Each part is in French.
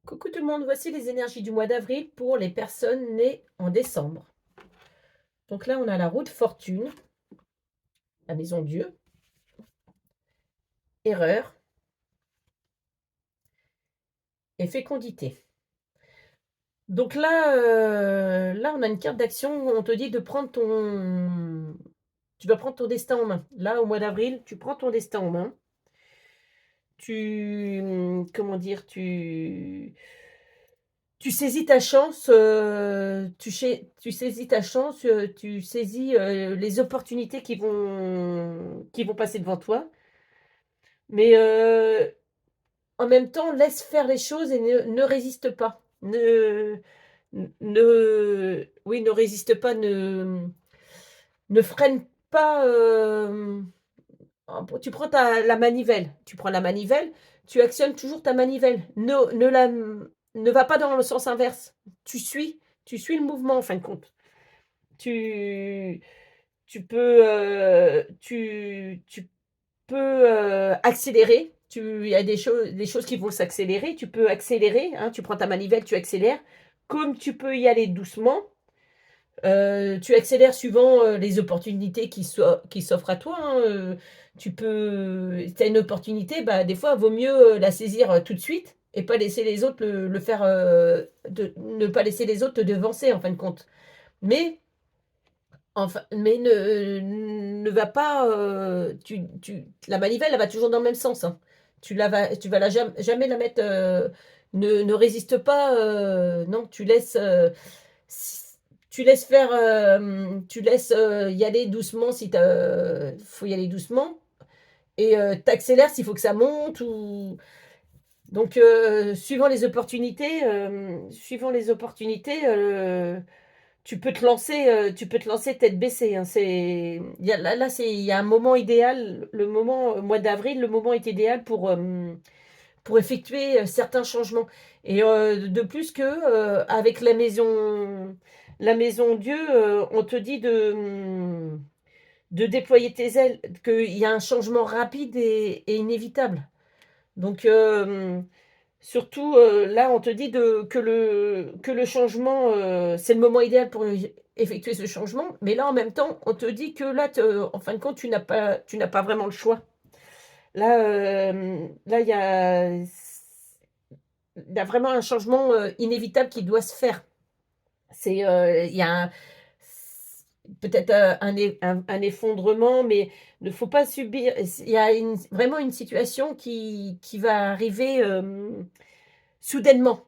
Coucou tout le monde, voici les énergies du mois d'avril pour les personnes nées en décembre. Donc là, on a la roue de fortune, la maison Dieu, erreur et fécondité. Donc là, on a une carte d'action où on te dit de prendre ton... Tu vas prendre ton destin en main. Là, au mois d'avril, tu prends ton destin en main. Comment dire, tu saisis ta chance, tu saisis ta chance, tu saisis, les opportunités qui vont passer devant toi. Mais, en même temps, laisse faire les choses et ne résiste pas. Ne résiste pas, ne freine pas, tu prends la manivelle, tu actionnes toujours ta manivelle. Ne va pas dans le sens inverse. Tu suis le mouvement en fin de compte. Tu tu peux, tu peux, accélérer. Il y a des choses qui vont s'accélérer. Tu peux accélérer, hein, tu prends ta manivelle, tu accélères. Comme tu peux y aller doucement, tu accélères suivant, les opportunités qui s'offrent à toi, hein, tu as une opportunité, bah, des fois, vaut mieux, la saisir, tout de suite et pas laisser les autres le faire, ne pas laisser les autres te devancer, en fin de compte. Mais mais ne va pas, la manivelle, elle va toujours dans le même sens, hein. Tu vas la jamais la mettre, ne résiste pas, non, s tu laisses faire, tu laisses, y aller doucement si tu faut y aller doucement et tu s'il faut que ça monte ou donc suivant les opportunités, tu peux te lancer tête baissée, hein. Il y a là, il y a un moment idéal, le moment, mois d'avril, le moment est idéal pour effectuer, certains changements et de plus que, avec la maison Dieu, on te dit de déployer tes ailes, qu'il y a un changement rapide et inévitable. Donc surtout, là, on te dit que le changement, c'est le moment idéal pour effectuer ce changement, mais là, en même temps, on te dit que là, en fin de compte, tu n'as pas vraiment le choix. Là, il y a vraiment un changement, inévitable qui doit se faire. Il y a peut-être, un effondrement, mais il ne faut pas subir. Il y a vraiment une situation qui va arriver, soudainement.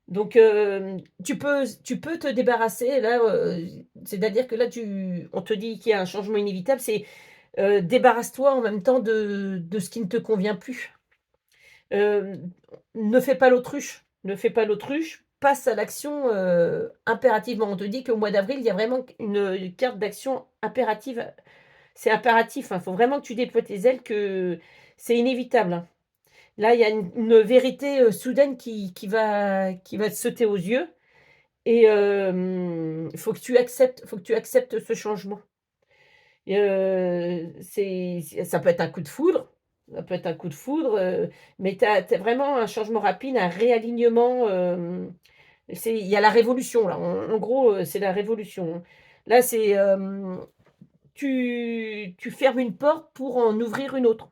Donc, tu peux te débarrasser là, c'est-à-dire que là, on te dit qu'il y a un changement inévitable, c'est, débarrasse-toi en même temps de ce qui ne te convient plus. Hem, ne fais pas l'autruche, passe à l'action, impérativement. On te dit qu'au mois d'avril, il y a vraiment une carte d'action impérative. C'est impératif, hein, il faut vraiment que tu déploies tes ailes, que c'est inévitable, hein. Là, il y a une vérité, soudaine qui va te sauter aux yeux et il faut que tu acceptes ce changement et ça peut être un coup de foudre, mais tu as vraiment un changement rapide, un réalignement, il y a la révolution là, en gros, c'est la révolution, hein. Là, tu fermes une porte pour en ouvrir une autre.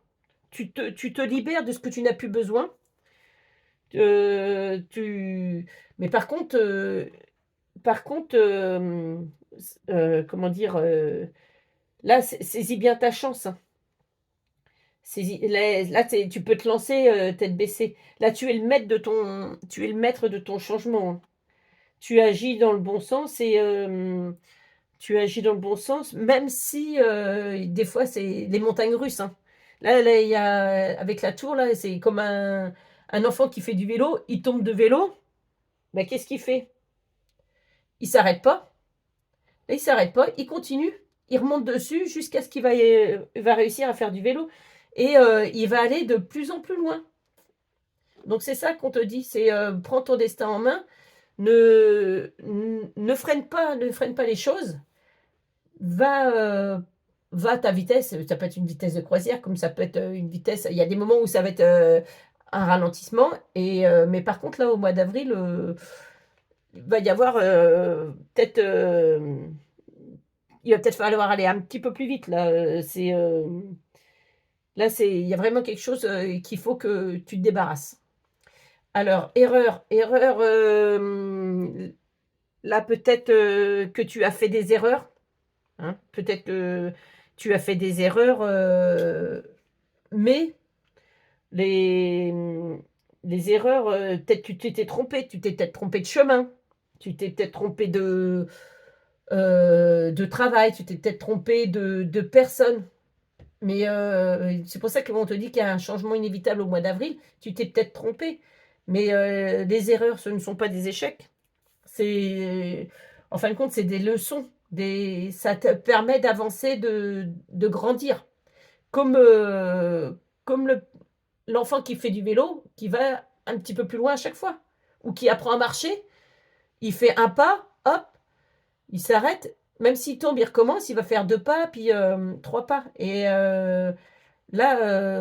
Tu te libères de ce que tu n'as plus besoin. Tu Mais par contre, comment dire? Là, saisis bien ta chance, hein. Là, tu peux te lancer, tête baissée. Là, tu es le maître de ton changement, hein. Tu agis dans le bon sens et même si, des fois, c'est les montagnes russes, hein. Là, il y a avec la tour, là, c'est comme un enfant qui fait du vélo, il tombe de vélo, bah, qu'est-ce qu'il fait? Il s'arrête pas. Là, il s'arrête pas, il continue, il remonte dessus jusqu'à ce qu'il va réussir à faire du vélo et il va aller de plus en plus loin. Donc c'est ça qu'on te dit, c'est, prends ton destin en main, ne freine pas les choses, va, va à ta vitesse, ça peut être une vitesse de croisière comme ça peut être, une vitesse il y a des moments où ça va être, un ralentissement. Mais par contre, là, au mois d'avril, il va y avoir peut-être... il va peut-être falloir aller un petit peu plus vite, là. Là, il y a vraiment quelque chose qu'il faut que tu te débarrasses. Alors, erreur, là, peut-être que tu as fait des erreurs. Hein. Peut-être que tu as fait des erreurs, mais les, les erreurs, peut-être tu t'étais trompé, tu t'es peut-être trompé de chemin, tu t'es peut-être trompé de travail, tu t'es peut-être trompé de personne. Mais c'est pour ça qu'on te dit qu'il y a un changement inévitable au mois d'avril. Tu t'es peut-être trompé, mais les erreurs, ce ne sont pas des échecs. En fin de compte, c'est des leçons. Ça te permet d'avancer, de grandir. Comme, comme l'enfant qui fait du vélo, qui va un petit peu plus loin à chaque fois. Ou qui apprend à marcher, il fait un pas, hop, il s'arrête. Même s'il tombe, il recommence, il va faire 2 pas, puis 3 pas. Et là,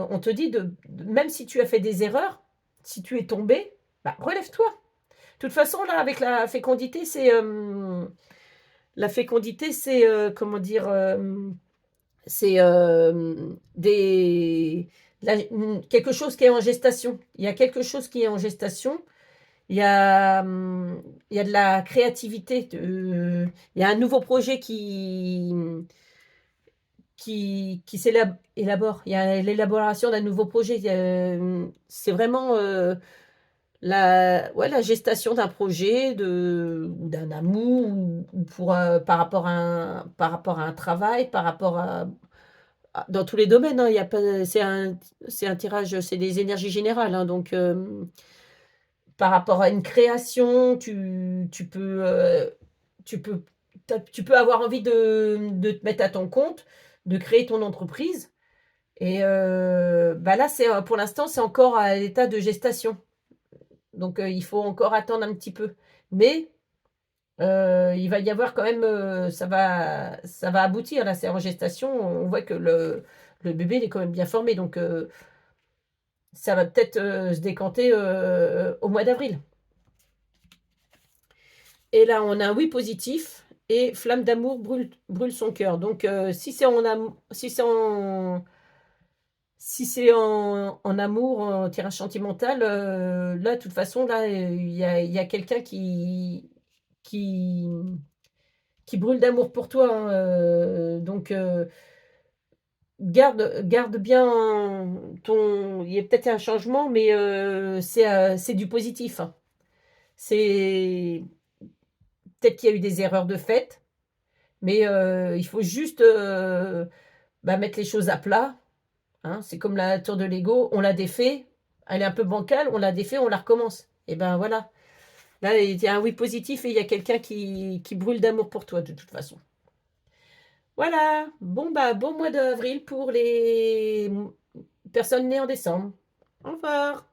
on te dit, même si tu as fait des erreurs, si tu es tombé, bah, relève-toi. De toute façon, là, avec la fécondité, c'est comment dire, c'est quelque chose qui est en gestation. Il y a quelque chose qui est en gestation. Il y a, il y a de la créativité. Il y a un nouveau projet qui s'élabore. Il y a l'élaboration d'un nouveau projet. C'est vraiment ouais, la gestation d'un projet, ou d'un amour, par rapport à un travail, par rapport dans tous les domaines. Hein, il y a pas, c'est un tirage, c'est des énergies générales. Hein, donc, par rapport à une création, tu peux, tu peux avoir envie de te mettre à ton compte, de créer ton entreprise. Et bah là, pour l'instant, c'est encore à l'état de gestation. Donc, il faut encore attendre un petit peu. Mais il va y avoir quand même, ça va aboutir. Là, c'est en gestation. On voit que le bébé, il est quand même bien formé. Donc, ça va peut-être se décanter au mois d'avril. Et là, on a un oui positif et flamme d'amour brûle son cœur. Donc, si c'est en amour, en tirage sentimental, là, de toute façon, là, il y a quelqu'un qui, qui brûle d'amour pour toi. Hein, donc, garde bien ton. Il y a peut-être un changement, mais c'est du positif. Hein. C'est peut-être qu'il y a eu des erreurs de fait, mais il faut juste mettre les choses à plat. Hein. C'est comme la tour de Lego, on l'a défait, elle est un peu bancale, on l'a défait, on la recommence. Et ben voilà. Là, il y a un oui positif et il y a quelqu'un qui brûle d'amour pour toi, de toute façon. Voilà. Bon, bah, bon mois d'avril pour les personnes nées en décembre. Au revoir.